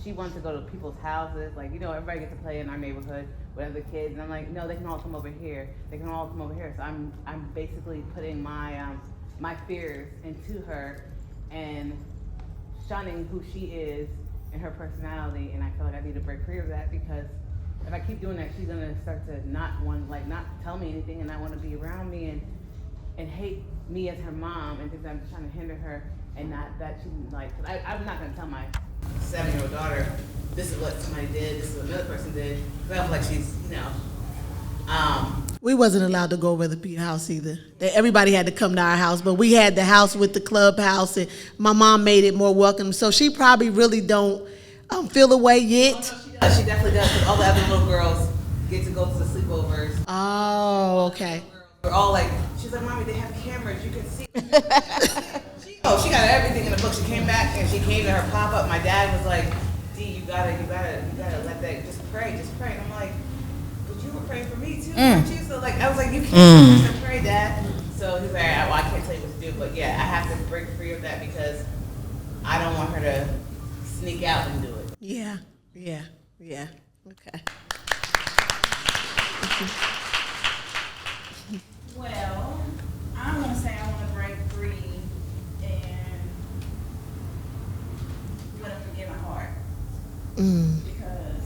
she wanted to go to people's houses. Like, everybody gets to play in our neighborhood with other kids. And I'm like, no, they can all come over here. They can all come over here. So I'm basically putting my my fears into her and shunning who she is and her personality. And I feel like I need to break free of that, because if I keep doing that, she's gonna start to not tell me anything and not want to be around me and hate me as her mom, and think I'm just trying to hinder her, and not that she I'm not gonna tell my 7-year-old daughter, this is what somebody did, this is what another person did. But I feel like she's, We wasn't allowed to go over to the house either. Everybody had to come to our house, but we had the house with the clubhouse, and my mom made it more welcome. So she probably really don't feel the way yet. Oh, no, she definitely does, because all the other little girls get to go to the sleepovers. Oh, okay. We're all like, she's like, Mommy, they have cameras, you can see. She got everything in the book. She came back and she came to her pop-up. My dad was like, D, you gotta let that, just pray. And I'm like, but you were praying for me too, weren't you? So I was like, you can't just pray, Dad. So he's like, well, I can't tell you what to do, but yeah, I have to break free of that because I don't want her to sneak out and do it. Yeah. Okay. Well, I'm gonna say I want to break free and with a forgiving heart. Because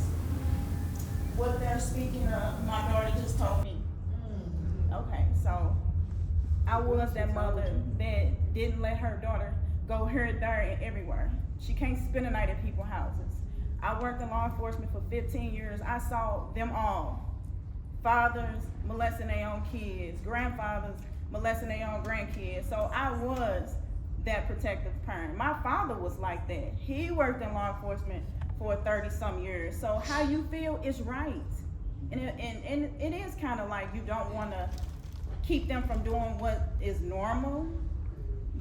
what they're speaking of, my daughter just told me. Okay, so I was that mother that didn't let her daughter go here, there, and everywhere. She can't spend a night at people's houses. I worked in law enforcement for 15 years. I saw them all. Fathers molesting their own kids, grandfathers molesting their own grandkids. So I was that protective parent. My father was like that. He worked in law enforcement for 30-some years. So how you feel is right. And it is kind of like you don't want to keep them from doing what is normal,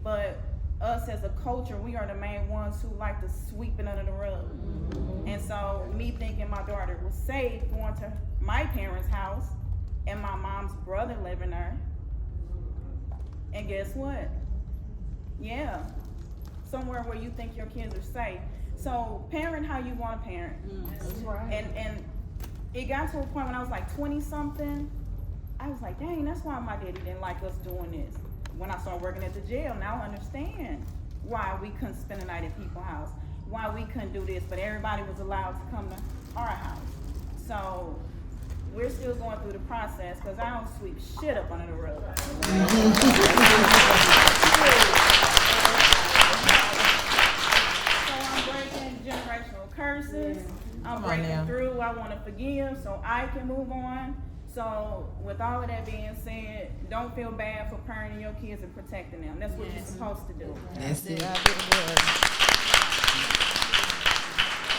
but us as a culture, we are the main ones who like to sweep it under the rug. And so me thinking my daughter was safe going to my parents' house and my mom's brother living there. And guess what? Yeah, somewhere where you think your kids are safe. So parent how you want to parent. And it got to a point when I was like 20-something, I was like, dang, that's why my daddy didn't like us doing this. When I started working at the jail, now I understand why we couldn't spend the night at people's house, why we couldn't do this, but everybody was allowed to come to our house. So we're still going through the process because I don't sweep shit up under the rug. So I'm breaking generational curses. I'm breaking through. I want to forgive so I can move on. So with all of that being said, don't feel bad for parenting your kids and protecting them. That's what you're supposed to do. That's it.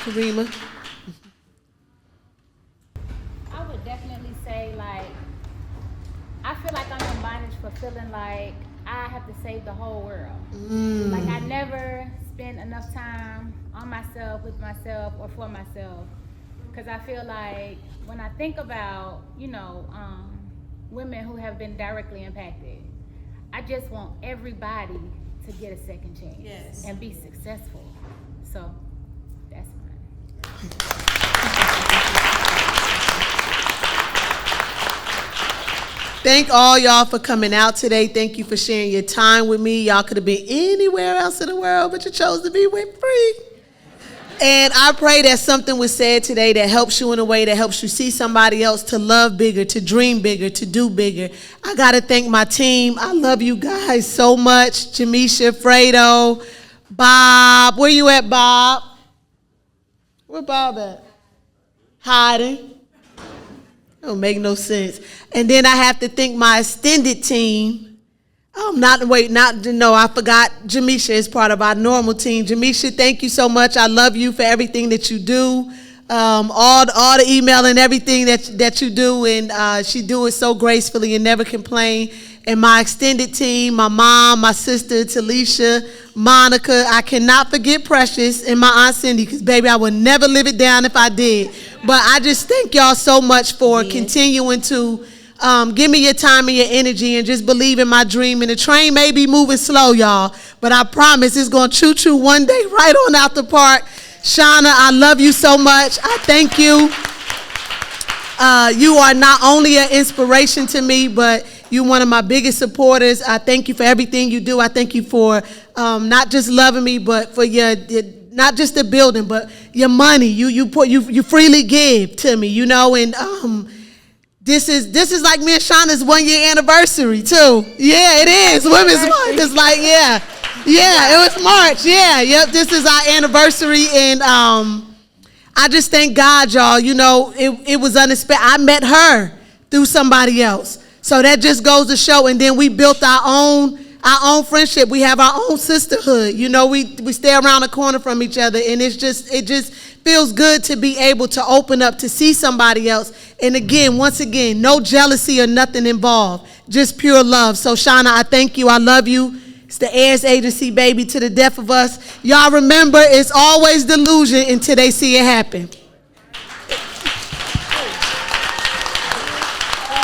Karima? I would definitely say, like, I feel like I'm in bondage for feeling like I have to save the whole world. Like, I never spend enough time on myself, with myself, or for myself. Because I feel like when I think about, women who have been directly impacted, I just want everybody to get a second chance and be successful. So that's mine. Thank all y'all for coming out today. Thank you for sharing your time with me. Y'all could have been anywhere else in the world, but you chose to be with Free. And I pray that something was said today that helps you in a way that helps you see somebody else, to love bigger, to dream bigger, to do bigger. I got to thank my team. I love you guys so much. Jamisha, Fredo, Bob. Where you at, Bob? Where Bob at? Hiding. Don't make no sense. And then I have to thank my extended team. I forgot Jamisha is part of our normal team. Jamisha, thank you so much. I love you for everything that you do. All the email and everything that you do, and she do it so gracefully and never complain. And my extended team, my mom, my sister, Talisha, Monica. I cannot forget Precious and my Aunt Cindy, because, baby, I would never live it down if I did. But I just thank y'all so much for continuing to give me your time and your energy and just believe in my dream. And the train may be moving slow, y'all, but I promise it's going to choo-choo one day right on out the park. Shauna, I love you so much. I thank you. You are not only an inspiration to me, but you're one of my biggest supporters. I thank you for everything you do. I thank you for not just loving me, but for your not just the building, but your money. You freely give to me, and This is like me and Shauna's 1 year anniversary too. Yeah, it is. Women's Month. It's like, yeah, it was March. Yep. This is our anniversary, and I just thank God, y'all. It was unexpected. I met her through somebody else, so that just goes to show. And then we built our own friendship. We have our own sisterhood. We stay around the corner from each other, and it just feels good to be able to open up to see somebody else. And once again, no jealousy or nothing involved, just pure love. So Shauna, I thank you. I love you. It's the Heirs Agency, baby, to the death of us. Y'all remember, it's always delusion until they see it happen.